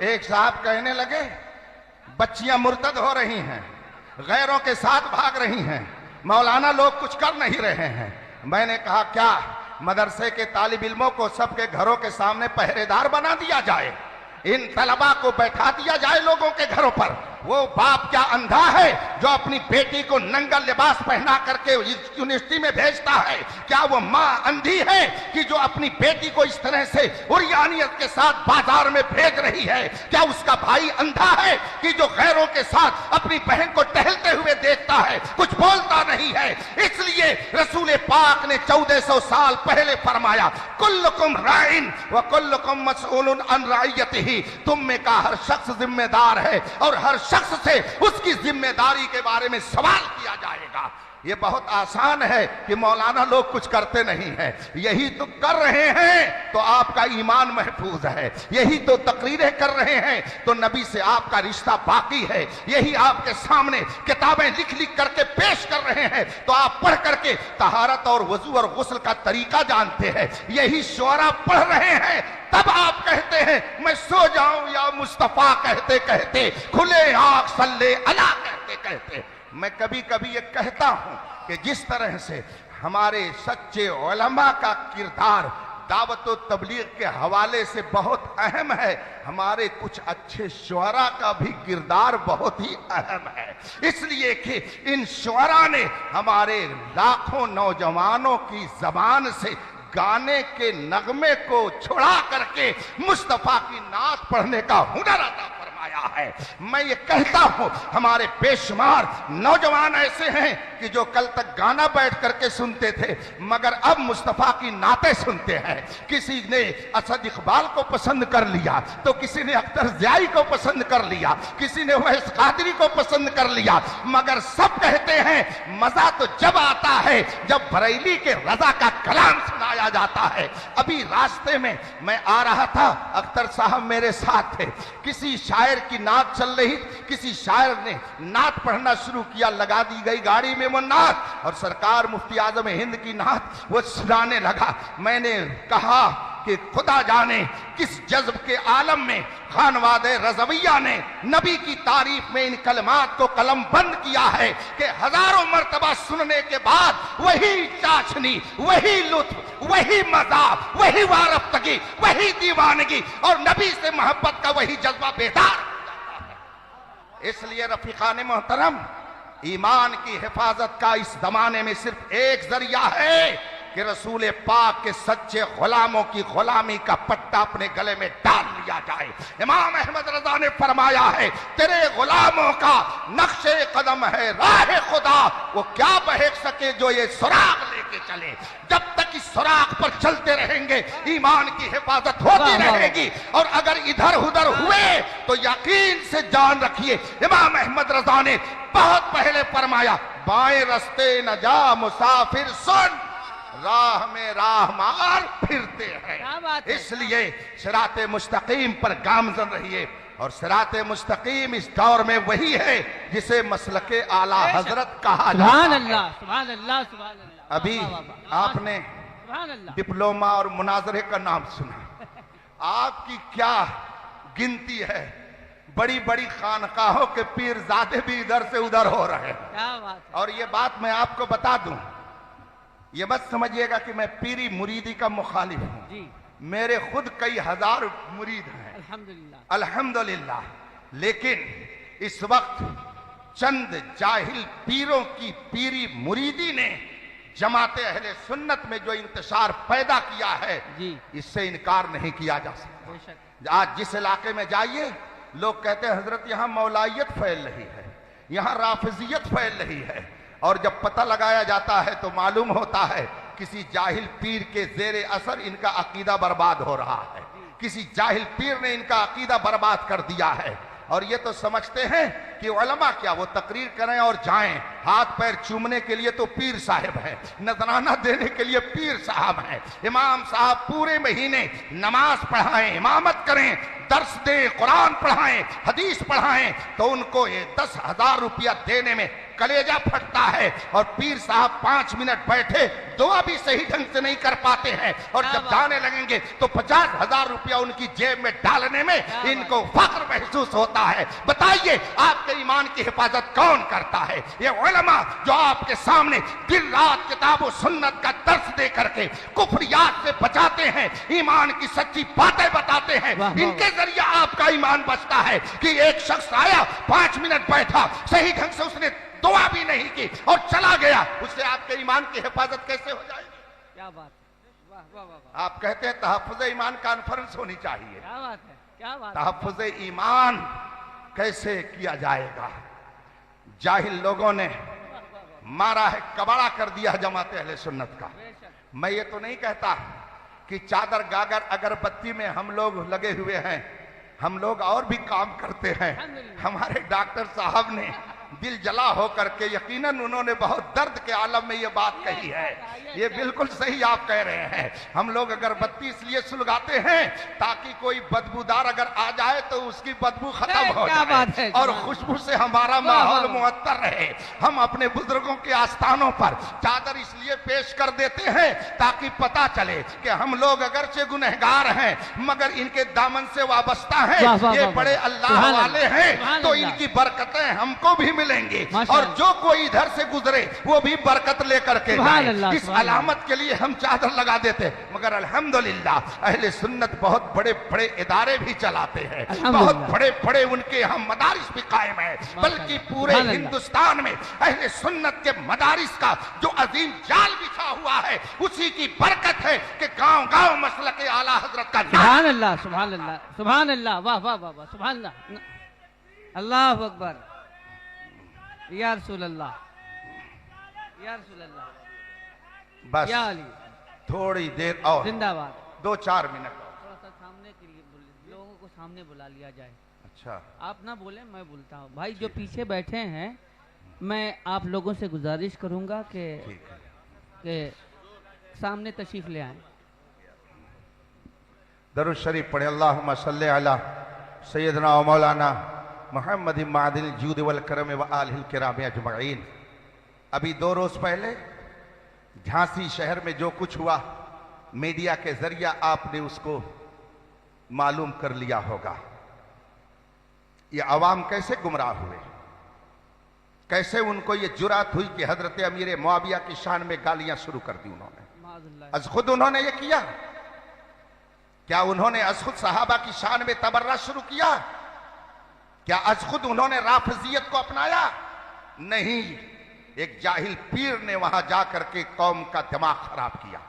एक साहब कहने लगे बच्चियां मुर्तद हो रही हैं, गैरों के साथ भाग रही हैं, मौलाना लोग कुछ कर नहीं रहे हैं। मैंने कहा क्या मदरसे के तालिब इल्मों को सबके घरों के सामने पहरेदार बना दिया जाए, इन तलबा को बैठा दिया जाए लोगों के घरों पर। वो बाप क्या अंधा है जो अपनी बेटी को नंगा लिबास पहना करके यूनिवर्सिटी में भेजता है? क्या वो माँ अंधी है कि जो अपनी बेटी को इस तरह से उरियानियत के साथ बाजार में भेज रही है? क्या उसका भाई अंधा है कि जो गैरों के साथ अपनी बहन को टहलते हुए देखता है, कुछ बोलता नहीं है? इसलिए रसूल पाक ने 1400 साल पहले फरमाया कुल्लुकुम राइन व कुल्लुकुम मसऊलुन अन रइयतिही, तुम में का हर शख्स जिम्मेदार है और हर शख्स से उसकी जिम्मेदारी के बारे में सवाल किया जाएगा। ये बहुत आसान है कि मौलाना लोग कुछ करते नहीं हैं, यही तो कर रहे हैं तो आपका ईमान महफूज है, यही तो तकरीरें कर रहे हैं तो नबी से आपका रिश्ता बाकी है, यही आपके सामने किताबें लिख लिख करके पेश कर रहे हैं तो आप पढ़ करके तहारत और वजू और गुस्ल का तरीका जानते हैं, यही शुअरा पढ़ रहे हैं तब आप कहते हैं मैं सो जाऊं या मुस्तफा कहते कहते, खुले आंख सल्ले अला कहते कहते। मैं कभी कभी ये कहता हूं कि जिस तरह से हमारे सच्चे उलमा का किरदार दावत व तबलीग के हवाले से बहुत अहम है, हमारे कुछ अच्छे शुअरा का भी किरदार बहुत ही अहम है। इसलिए कि इन शुअरा ने हमारे लाखों नौजवानों की जबान से गाने के नगमे को छुड़ा करके मुस्तफा की नात पढ़ने का हुनर अता फरमाया है। मैं ये कहता हूं हमारे बेशुमार नौजवान ऐसे हैं कि जो कल तक गाना बैठ करके सुनते थे मगर अब मुस्तफा की नातें सुनते हैं। किसी ने असद इकबाल को पसंद कर लिया तो किसी ने अख्तर ज़ियाई को पसंद कर लिया, किसी ने वैस कादरी को पसंद कर लिया, मगर सब कहते हैं मजा तो जब आता है जब बरेली के रजा का कलाम सुनाया जाता है। अभी रास्ते में मैं आ रहा था, अख्तर साहब मेरे साथ थे, किसी शायर की नात चल रही, किसी शायर ने नात पढ़ना शुरू किया, लगा दी गई गाड़ी में वो नात और सरकार मुफ्ती आजम हिंद की नात वो सुनाने लगा। मैंने कहा कि खुदा जाने किस जज्ब के आलम में खानवादे रज़विया ने नबी की तारीफ में इन कलमात को कलम बंद किया है कि हजारों मर्तबा सुनने के बाद वही चाशनी, वही लुत्फ, वही मजा, वही वारफ्तगी, वही दीवानगी और नबी से मोहब्बत का वही जज्बा बेदार हो जाता है। इसलिए रफीकान मोहतरम, ईमान की हिफाजत का इस जमाने में सिर्फ एक जरिया है कि रसूल पाक के सच्चे गुलामों की गुलामी का पट्टा अपने गले में डाल लिया जाए। इमाम अहमद रजा ने फरमाया है तेरे गुलामों का नक्शे कदम है राह खुदा, वो क्या बहक सके जो ये सुराग लेके चले। जब तक इस सुराग पर चलते रहेंगे ईमान की हिफाजत होती रहेगी और अगर इधर उधर हुए तो यकीन से जान रखिए इमाम अहमद रजा ने बहुत पहले फरमाया बाएं रस्ते न जा मुसाफिर सुन, राह में राह मार फिरते हैं। इसलिए सिराते मुस्तकीम पर गामजन रहिए और सिराते मुस्तकीम इस दौर में वही है जिसे मसलके आला हजरत कहा जाता है। सुभान अल्लाह, सुभान अल्लाह, सुभान अल्लाह। अभी आपने डिप्लोमा और मुनाजरे का नाम सुना, आपकी क्या गिनती है, बड़ी बड़ी खानकाहों के पीरजादे भी इधर से उधर हो रहे हैं। क्या बात है। और ये बात मैं आपको बता दूं, ये मत समझिएगा कि मैं पीरी मुरीदी का मुखालिफ हूं जी। मेरे खुद कई हजार मुरीद हैं अल्हम्दुलिल्लाह अल्हम्दुलिल्लाह, लेकिन इस वक्त चंद जाहिल पीरों की पीरी मुरीदी ने जमाते अहले सुन्नत में जो इंतशार पैदा किया है जी, इससे इनकार नहीं किया जा सकता। आज जिस इलाके में जाइए लोग कहते हैं हजरत यहाँ मौलाइयत फैल रही है, यहाँ राफिजियत फैल रही है, और जब पता लगाया जाता है तो मालूम होता है किसी जाहिल पीर के जेरे असर इनका अकीदा बर्बाद हो रहा है, किसी जाहिल पीर ने इनका अकीदा बर्बाद कर दिया है। और ये तो समझते हैं कि उलमा क्या वो तकरीर करें और जाएं, हाथ पैर चूमने के लिए तो पीर साहब है, नजराना देने के लिए पीर साहब है। इमाम साहब पूरे महीने नमाज पढ़ाएं, इमामत करें, दर्स दें, कुरान पढ़ाएं, हदीस पढ़ाएं तो उनको ये 10,000 रुपया देने में कलेजा फटता है। और पीर साहब 5 मिनट बैठे, दुआ भी सही ढंग से नहीं कर पाते हैं, और जब जाने लगेंगे तो 50,000 रुपया उनकी जेब में डालने में इनको फख्र महसूस होता है। बताइए आपके ईमान की हिफाजत कौन करता है? ये उलमा जो आपके सामने दिन रात किताब और सुन्नत का दर्स दे करके कुफ्रियात से बचाते हैं, ईमान की सच्ची बातें बताते हैं, इनके जरिए आपका ईमान बचता है। कि एक शख्स आया, 5 मिनट बैठा, सही ढंग से उसने दुआ भी नहीं की और चला गया, उससे आपके ईमान की हिफाजत कैसे हो जाएगी? क्या बात है, वाह वाह वाह। आप कहते हैं तहफ्फुज़ ईमान कॉन्फ्रेंस होनी चाहिए। क्या बात है, क्या बात है। तहफ्फुज़ ईमान कैसे किया जाएगा? जाहिल लोगों ने मारा है, कबाड़ा कर दिया जमात अहले सुन्नत का। मैं ये तो नहीं कहता कि चादर गागर अगरबत्ती में हम लोग लगे हुए हैं, हम लोग और भी काम करते हैं। हमारे डॉक्टर साहब ने दिल जला होकर के, यकीनन उन्होंने बहुत दर्द के आलम में ये बात कही है। ये बिल्कुल सही आप कह रहे हैं। हम लोग अगरबत्ती इसलिए सुलगाते हैं ताकि कोई बदबूदार अगर आ जाए तो उसकी बदबू खत्म हो जाए और खुशबू से हमारा माहौल मुअत्तर रहे। हम अपने बुजुर्गों के आस्थानों पर चादर इसलिए पेश कर देते हैं ताकि पता चले कि हम लोग अगरचे गुनहगार हैं मगर इनके दामन से वाबस्ता हैं, ये बड़े अल्लाह वाले हैं, तो इनकी बरकतें हमको भी मिलेंगे और जो कोई इधर से गुजरे वो भी बरकत लेकर के जाए। इस अलामत के लिए हम चादर लगा देते। मगर अल्हम्दुलिल्लाह अहले सुन्नत बहुत बड़े बड़े इदारे भी चलाते हैं, बहुत बड़े बड़े उनके यहाँ मदारिस भी कायम है, बल्कि पूरे हिंदुस्तान में अहले सुन्नत के मदारिस का जो अजीम जाल बिछा हुआ है उसी की बरकत है कि गांव गांव मसलक आला हजरत का सुभान अल्लाह, सुभान अल्लाह, सुभान अल्लाह, वाह वाह वाह, सुभान अल्लाह, अल्लाह अकबर, या रसूल अल्लाह, या रसूल अल्लाह। बस या अली, थोड़ी देर और, जिंदाबाद, 2-4 मिनट थोड़ा सा सामने के लिए लोगों को सामने बुला लिया जाए। अच्छा, आप ना बोले, मैं बोलता हूँ। भाई जो पीछे बैठे हैं, मैं आप लोगों से गुजारिश करूंगा कि सामने तशरीफ ले आए। दरूद शरीफ पढ़े। अल्लाहुम्मा सल्ली अला सय्यदना व मौलाना मुहम्मद मादिल जूद वल करम व आलिहिल किराम अजमईन। अभी 2 रोज पहले झांसी शहर में जो कुछ हुआ मीडिया के जरिए आपने उसको मालूम कर लिया होगा। ये अवाम कैसे गुमराह हुए, कैसे उनको ये जुरात हुई कि हजरत अमीर मुआविया की शान में गालियां शुरू कर दी उन्होंने। अज खुद उन्होंने ये किया क्या? उन्होंने अज खुद सहाबा की शान में तबर्रा शुरू किया क्या? अज खुद उन्होंने राफजियत को अपनाया? नहीं, एक जाहिल पीर ने वहां जाकर के कौम का दिमाग खराब किया।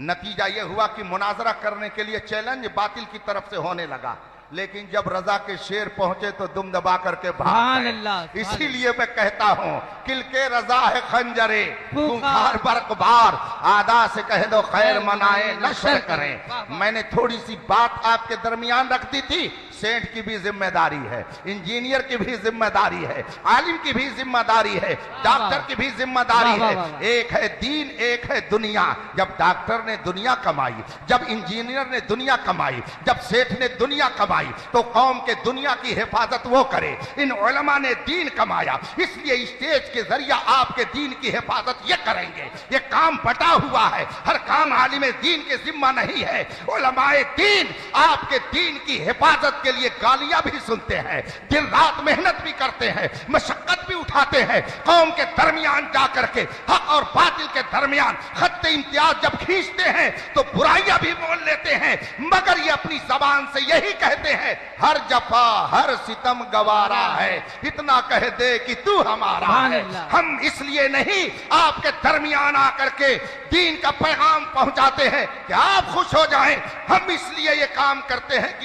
नतीजा यह हुआ कि मुनाजरा करने के लिए चैलेंज बातिल की तरफ से होने लगा, लेकिन जब रजा के शेर पहुंचे तो दुम दबा करके भाग गए। इसीलिए मैं कहता हूं किल के रजा है खंजरे खूंखार बरकबार, आदा से कह दो खैर मनाए नशर करें। मैंने थोड़ी सी बात आपके दरमियान रख दी थी। सेठ की भी जिम्मेदारी है, इंजीनियर की भी जिम्मेदारी है, आलिम की भी जिम्मेदारी है, डॉक्टर की भी जिम्मेदारी है। एक है दीन, एक है दुनिया। जब डॉक्टर ने दुनिया कमाई, जब इंजीनियर ने दुनिया कमाई, जब सेठ ने दुनिया कमाई, तो कौम के दुनिया की हिफाजत वो करे। इन उलमा ने दीन कमाया, इसलिए स्टेज के जरिए आपके दीन की हिफाजत ये करेंगे। ये काम बटा हुआ है, हर काम आलिम दीन के जिम्मा नहीं है। उलमाए दीन आपके दीन की हिफाजत के लिए गालियां भी सुनते हैं, दिन रात मेहनत भी करते हैं, मशक्कत भी उठाते हैं। कौम के दरमियान जाकर के हक और बातिल के दरमियान खत्ते इम्तियाज जब खींचते हैं तो बुराइयां भी बोल लेते हैं, मगर ये अपनी जबान से यही कहते हैं हर जफा हर सितम गवारा है, इतना कह दे कि तू हमारा है। हम इसलिए नहीं आपके दरमियान आकर के दीन का पैगाम पहुंचाते हैं कि आप खुश हो जाएं, हम इसलिए ये काम करते हैं कि